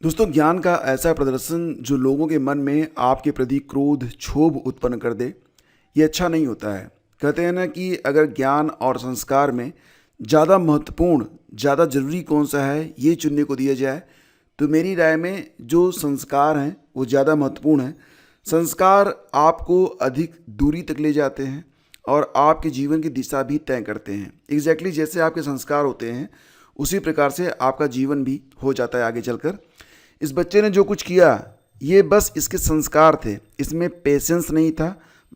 दोस्तों, ज्ञान का ऐसा प्रदर्शन जो लोगों के मन में आपके प्रति क्रोध, क्षोभ उत्पन्न कर दे, ये अच्छा नहीं होता है। कहते हैं ना कि अगर ज्ञान और संस्कार में ज़्यादा महत्वपूर्ण, ज़्यादा ज़रूरी कौन सा है, ये चुनने को दिया जाए, तो मेरी राय में जो संस्कार हैं वो ज़्यादा महत्वपूर्ण हैं। संस्कार आपको अधिक दूरी तक ले जाते हैं और आपके जीवन की दिशा भी तय करते हैं। एग्जैक्टली जैसे आपके संस्कार होते हैं, उसी प्रकार से आपका जीवन भी हो जाता है आगे चलकर। इस बच्चे ने जो कुछ किया, ये बस इसके संस्कार थे। इसमें पेशेंस नहीं था,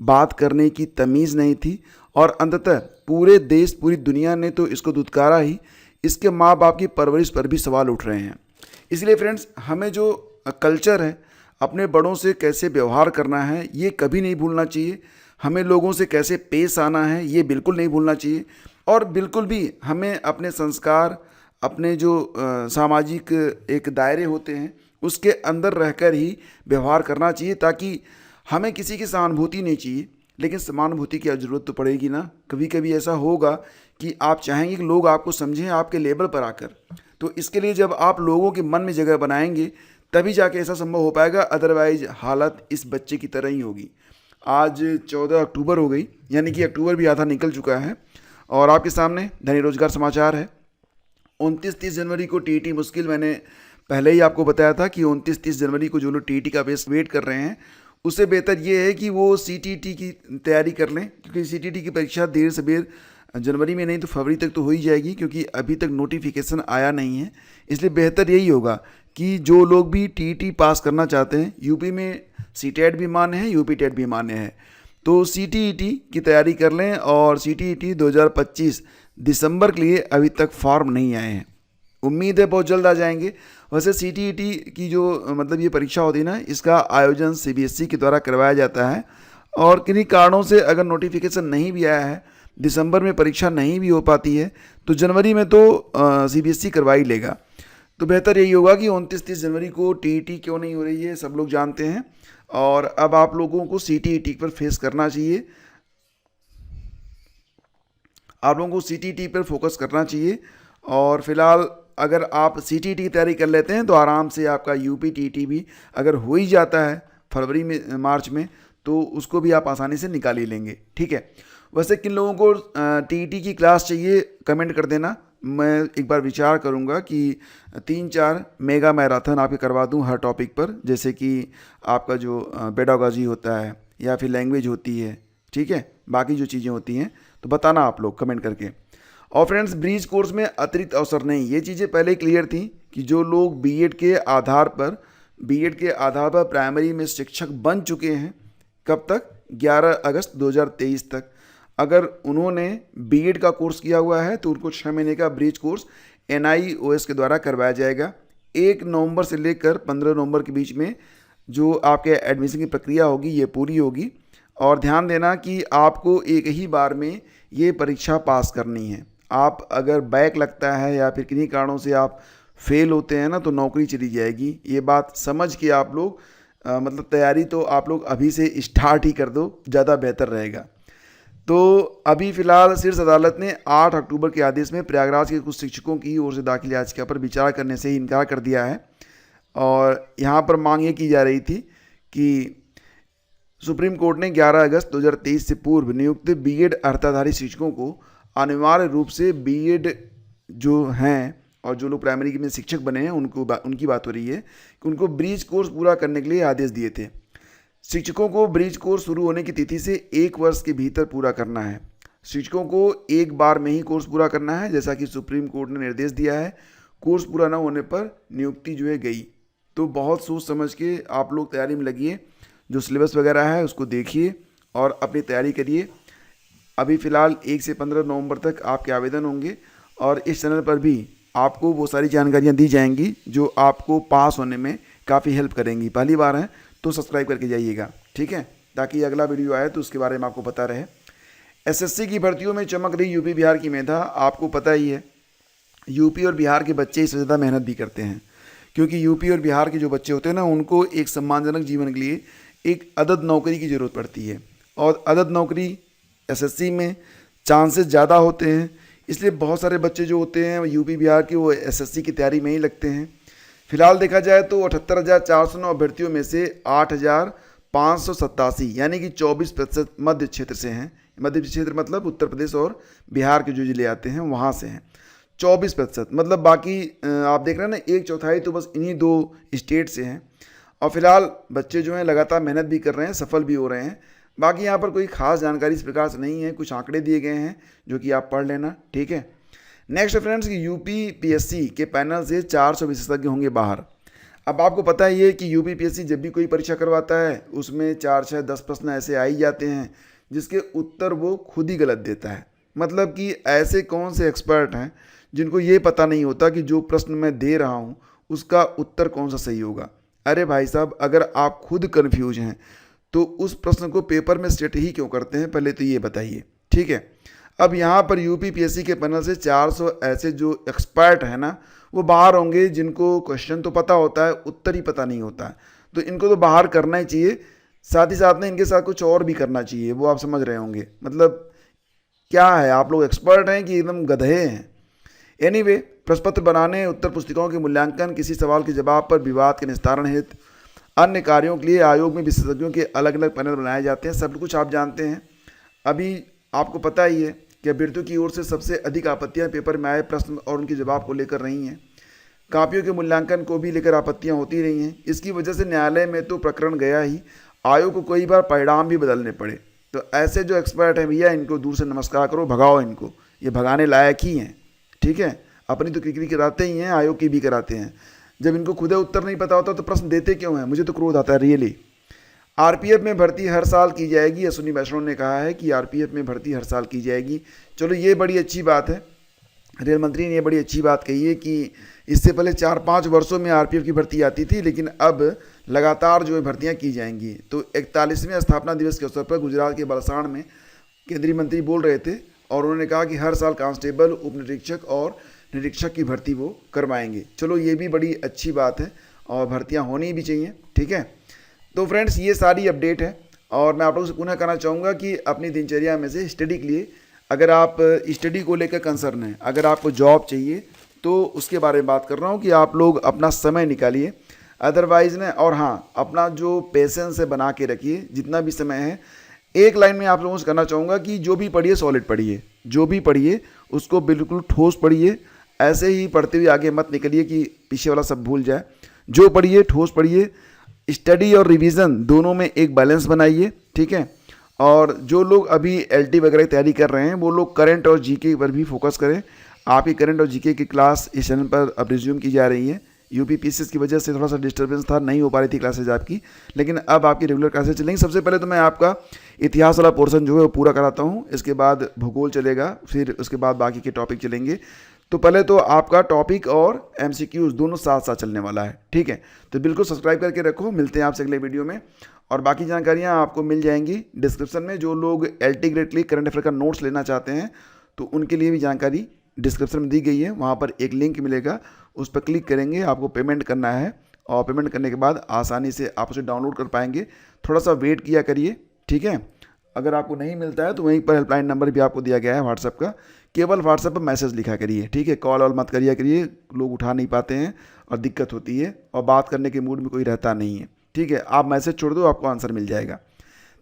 बात करने की तमीज़ नहीं थी और अंततः पूरे देश, पूरी दुनिया ने तो इसको दुत्कारा ही, इसके माँ बाप की परवरिश पर भी सवाल उठ रहे हैं। इसलिए फ्रेंड्स, हमें जो कल्चर है, अपने बड़ों से कैसे व्यवहार करना है, ये कभी नहीं भूलना चाहिए। हमें लोगों से कैसे पेश आना है, ये बिल्कुल नहीं भूलना चाहिए। और बिल्कुल भी हमें अपने संस्कार, अपने जो सामाजिक एक दायरे होते हैं, उसके अंदर रहकर ही व्यवहार करना चाहिए, ताकि हमें किसी की सहानुभूति नहीं चाहिए, लेकिन समानुभूति की ज़रूरत तो पड़ेगी ना। कभी कभी ऐसा होगा कि आप चाहेंगे कि लोग आपको समझें आपके लेवल पर आकर। तो इसके लिए जब आप लोगों के मन में जगह बनाएंगे, तभी जाके ऐसा संभव हो पाएगा। अदरवाइज हालत इस बच्चे की तरह ही होगी। आज 14 अक्टूबर हो गई, यानी कि अक्टूबर भी आधा निकल चुका है और आपके सामने दैनिक रोजगार समाचार है। 29-30 जनवरी को टीईटी मुश्किल। मैंने पहले ही आपको बताया था कि 29-30 जनवरी को जो लोग टीईटी का बेस वेट कर रहे हैं, उससे बेहतर ये है कि वो सीटीटी की तैयारी कर लें, क्योंकि सीटीटी की परीक्षा देर से देर जनवरी में नहीं तो फरवरी तक तो हो ही जाएगी, क्योंकि अभी तक नोटिफिकेशन आया नहीं है। इसलिए बेहतर यही होगा कि जो लोग भी टीईटी पास करना चाहते हैं, यूपी में सीटेट भी मान्य है, यूपी टेट भी मान्य है, तो सीटीईटी की तैयारी कर लें। और सीटीईटी 2025 दिसंबर के लिए अभी तक फॉर्म नहीं आए हैं, उम्मीद है बहुत जल्द आ जाएंगे। वैसे सीटीईटी की जो मतलब ये परीक्षा होती है ना, इसका आयोजन सीबीएसई के द्वारा करवाया जाता है और किन्हीं कारणों से अगर नोटिफिकेशन नहीं भी आया है, दिसंबर में परीक्षा नहीं भी हो पाती है, तो जनवरी में तो सीबीएसई करवा ही लेगा। तो बेहतर यही होगा कि 29-30 जनवरी को टीईटी क्यों नहीं हो रही है, सब लोग जानते हैं। और अब आप लोगों को सीटीईटी पर फेस करना चाहिए, आप लोगों को सीटीईटी पर फोकस करना चाहिए। और फिलहाल अगर आप सीटीईटी की तैयारी कर लेते हैं, तो आराम से आपका यूपी टीईटी भी अगर हो ही जाता है फरवरी में, मार्च में, तो उसको भी आप आसानी से निकाल ही लेंगे। ठीक है। वैसे किन लोगों को टीईटी की क्लास चाहिए, कमेंट कर देना। मैं एक बार विचार करूंगा कि 3-4 मेगा मैराथन आपके करवा दूं हर टॉपिक पर, जैसे कि आपका जो पेडागॉजी होता है या फिर लैंग्वेज होती है, ठीक है, बाकी जो चीज़ें होती हैं, तो बताना आप लोग कमेंट करके। और फ्रेंड्स, ब्रीज कोर्स में अतिरिक्त अवसर नहीं, ये चीज़ें पहले क्लियर थी कि जो लोग बीएड के आधार पर प्राइमरी में शिक्षक बन चुके हैं, कब तक, 11 अगस्त 2023 तक, अगर उन्होंने बीएड का कोर्स किया हुआ है तो उनको 6 महीने का ब्रीज कोर्स एनआईओएस के द्वारा करवाया जाएगा। 1 नवंबर से लेकर 15 नवंबर के बीच में जो आपके एडमिशन की प्रक्रिया होगी, ये पूरी होगी। और ध्यान देना कि आपको एक ही बार में ये परीक्षा पास करनी है। आप अगर बैक लगता है या फिर किन्हीं कारणों से आप फेल होते हैं ना, तो नौकरी चली जाएगी। ये बात समझ के आप लोग मतलब तैयारी तो आप लोग अभी से स्टार्ट ही कर दो, ज़्यादा बेहतर रहेगा। तो अभी फिलहाल शीर्ष अदालत ने 8 अक्टूबर के आदेश में प्रयागराज के कुछ शिक्षकों की ओर से दाखिल याचिका पर विचार करने से ही इनकार कर दिया है। और यहाँ पर मांग ये की जा रही थी कि सुप्रीम कोर्ट ने 11 अगस्त 2023 से पूर्व नियुक्त बीएड अर्हताधारी शिक्षकों को अनिवार्य रूप से बीएड जो हैं और जो लोग प्राइमरी में शिक्षक बने हैं, उनकी बात हो रही है कि उनको ब्रीज कोर्स पूरा करने के लिए आदेश दिए थे। शिक्षकों को ब्रीज कोर्स शुरू होने की तिथि से 1 वर्ष के भीतर पूरा करना है। शिक्षकों को एक बार में ही कोर्स पूरा करना है, जैसा कि सुप्रीम कोर्ट ने निर्देश दिया है। कोर्स पूरा न होने पर नियुक्ति जो है गई। तो बहुत सोच समझ के आप लोग तैयारी में लगिए, जो सिलेबस वगैरह है उसको देखिए और अपनी तैयारी करिए। अभी फ़िलहाल 1 से 15 नवंबर तक आपके आवेदन होंगे और इस चैनल पर भी आपको वो सारी जानकारियाँ दी जाएंगी जो आपको पास होने में काफ़ी हेल्प करेंगी। पहली बार है तो सब्सक्राइब करके जाइएगा, ठीक है, ताकि अगला वीडियो आए तो उसके बारे में आपको पता रहे। एसएससी की भर्तियों में चमक रही यूपी बिहार की मेधा। आपको पता ही है, यूपी और बिहार के बच्चे इससे ज़्यादा मेहनत भी करते हैं, क्योंकि यूपी और बिहार के जो बच्चे होते हैं ना, उनको एक सम्मानजनक जीवन के लिए एक अदद नौकरी की ज़रूरत पड़ती है। और अदद नौकरी एसएससी में चांसेस ज़्यादा होते हैं, इसलिए बहुत सारे बच्चे जो होते हैं यूपी बिहार के, वो एसएससी की तैयारी में ही लगते हैं। फिलहाल देखा जाए तो 78,409 अभ्यर्थियों में से 8,587 यानी कि 24% मध्य क्षेत्र से हैं। मध्य क्षेत्र मतलब उत्तर प्रदेश और बिहार के जो जिले आते हैं वहाँ से हैं। 24% मतलब बाकी आप देख रहे हैं ना, 1/4 तो बस इन्हीं 2 स्टेट से हैं। और फिलहाल बच्चे जो हैं लगातार मेहनत भी कर रहे हैं, सफल भी हो रहे हैं। बाकी यहाँ पर कोई खास जानकारी इस प्रकार से नहीं है, कुछ आंकड़े दिए गए हैं जो कि आप पढ़ लेना, ठीक है। नेक्स्ट फ्रेंड्स कि यूपीपीएससी के पैनल से 400 विशेषज्ञ होंगे बाहर। अब आपको पता ही है कि यूपीपीएससी जब भी कोई परीक्षा करवाता है उसमें 4 6 10 प्रश्न ऐसे आ ही जाते हैं जिसके उत्तर वो खुद ही गलत देता है। मतलब कि ऐसे कौन से एक्सपर्ट हैं जिनको ये पता नहीं होता कि जो प्रश्न मैं दे रहा हूँ उसका उत्तर कौन सा सही होगा। अरे भाई साहब, अगर आप खुद कन्फ्यूज हैं तो उस प्रश्न को पेपर में सेट ही क्यों करते हैं, पहले तो ये बताइए, ठीक है। अब यहाँ पर यूपीपीएससी के पैनल से 400 ऐसे जो एक्सपर्ट हैं ना वो बाहर होंगे जिनको क्वेश्चन तो पता होता है, उत्तर ही पता नहीं होता है। तो इनको तो बाहर करना ही चाहिए, साथ ही साथ में इनके साथ कुछ और भी करना चाहिए, वो आप समझ रहे होंगे। मतलब क्या है, आप लोग एक्सपर्ट हैं कि एकदम गधे हैं। एनीवे, प्रश्न पत्र बनाने, उत्तर पुस्तिकाओं के मूल्यांकन, किसी सवाल के जवाब पर विवाद के निस्तारण हेतु अन्य कार्यों के लिए आयोग में विशेषज्ञों के अलग अलग पैनल बनाए जाते हैं। सब कुछ आप जानते हैं। अभी आपको पता ही है कि अभ्यर्थियों की ओर से सबसे अधिक आपत्तियां पेपर में आए प्रश्न और उनके जवाब को लेकर रही हैं। कापियों के मूल्यांकन को भी लेकर आपत्तियां होती रही हैं। इसकी वजह से न्यायालय में तो प्रकरण गया ही, आयोग को कई बार परिणाम भी बदलने पड़े। तो ऐसे जो एक्सपर्ट हैं भैया, इनको दूर से नमस्कार करो, भगाओ इनको, ये भगाने लायक ही हैं, ठीक है। अपनी तो किकरी कराते ही हैं, आयोग की भी कराते हैं। जब इनको खुद उत्तर नहीं पता होता तो प्रश्न देते क्यों हैं, मुझे तो क्रोध आता है रियली। आरपीएफ में भर्ती हर साल की जाएगी, अश्विनी वैष्णव ने कहा है कि आरपीएफ में भर्ती हर साल की जाएगी। चलो ये बड़ी अच्छी बात है, रेल मंत्री ने ये बड़ी अच्छी बात कही है कि इससे पहले 4-5 वर्षों में आरपीएफ की भर्ती आती थी, लेकिन अब लगातार जो है भर्तियाँ की जाएंगी। तो 41वें स्थापना दिवस के अवसर पर गुजरात के बलसाड़ में केंद्रीय मंत्री बोल रहे थे और उन्होंने कहा कि हर साल कांस्टेबल, उप निरीक्षक और निरीक्षक की भर्ती वो करवाएंगे। चलो ये भी बड़ी अच्छी बात है और भर्तियाँ होनी भी चाहिए, ठीक है। तो फ्रेंड्स, ये सारी अपडेट है और मैं आप लोगों से पुनः कहना चाहूँगा कि अपनी दिनचर्या में से स्टडी के लिए, अगर आप स्टडी को लेकर कंसर्न हैं, अगर आपको जॉब चाहिए तो उसके बारे में बात कर रहा हूँ कि आप लोग अपना समय निकालिए। अदरवाइज़ ने, और हाँ, अपना जो पेशेंस है बना के रखिए जितना भी समय है। एक लाइन में आप लोगों से कहना चाहूँगा कि जो भी पढ़िए सॉलिड पढ़िए, जो भी पढ़िए उसको बिल्कुल ठोस पढ़िए। ऐसे ही पढ़ते हुए आगे मत निकलिए कि पीछे वाला सब भूल जाए। जो पढ़िए ठोस पढ़िए, स्टडी और रिवीजन दोनों में एक बैलेंस बनाइए, ठीक है। और जो लोग अभी एलटी वगैरह की तैयारी कर रहे हैं वो लोग करंट और जीके पर भी फोकस करें। आपकी करंट और जीके की क्लास इस चैनल पर अब रिज्यूम की जा रही है। यूपीपीएससी की वजह से थोड़ा सा डिस्टर्बेंस था, नहीं हो पा रही थी क्लासेज आपकी, लेकिन अब आपकी रेगुलर क्लासेज चलेंगी। सबसे पहले तो मैं आपका इतिहास वाला पोर्शन जो है वो पूरा कराता हूँ, इसके बाद भूगोल चलेगा, फिर उसके बाद बाकी के टॉपिक चलेंगे। तो पहले तो आपका टॉपिक और एमसीक्यूज दोनों साथ साथ चलने वाला है, ठीक है। तो बिल्कुल सब्सक्राइब करके रखो। मिलते हैं आपसे अगले वीडियो में और बाकी जानकारियाँ आपको मिल जाएंगी डिस्क्रिप्शन में। जो लोग एलटी ग्रेड के लिए करंट अफेयर का नोट्स लेना चाहते हैं तो उनके लिए भी जानकारी डिस्क्रिप्शन में दी गई है। वहाँ पर एक लिंक मिलेगा, उस पर क्लिक करेंगे, आपको पेमेंट करना है और पेमेंट करने के बाद आसानी से आप उसे डाउनलोड कर पाएंगे। थोड़ा सा वेट किया करिए, ठीक है। अगर आपको नहीं मिलता है तो वहीं पर हेल्पलाइन नंबर भी आपको दिया गया है व्हाट्सएप का, केवल व्हाट्सएप पर मैसेज लिखा करिए, ठीक है। कॉल वॉल मत करिए करिए, लोग उठा नहीं पाते हैं और दिक्कत होती है और बात करने के मूड में कोई रहता नहीं है, ठीक है। आप मैसेज छोड़ दो, आपको आंसर मिल जाएगा।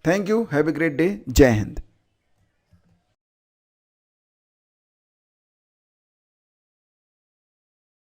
Thank you, have a great day, जय हिंद।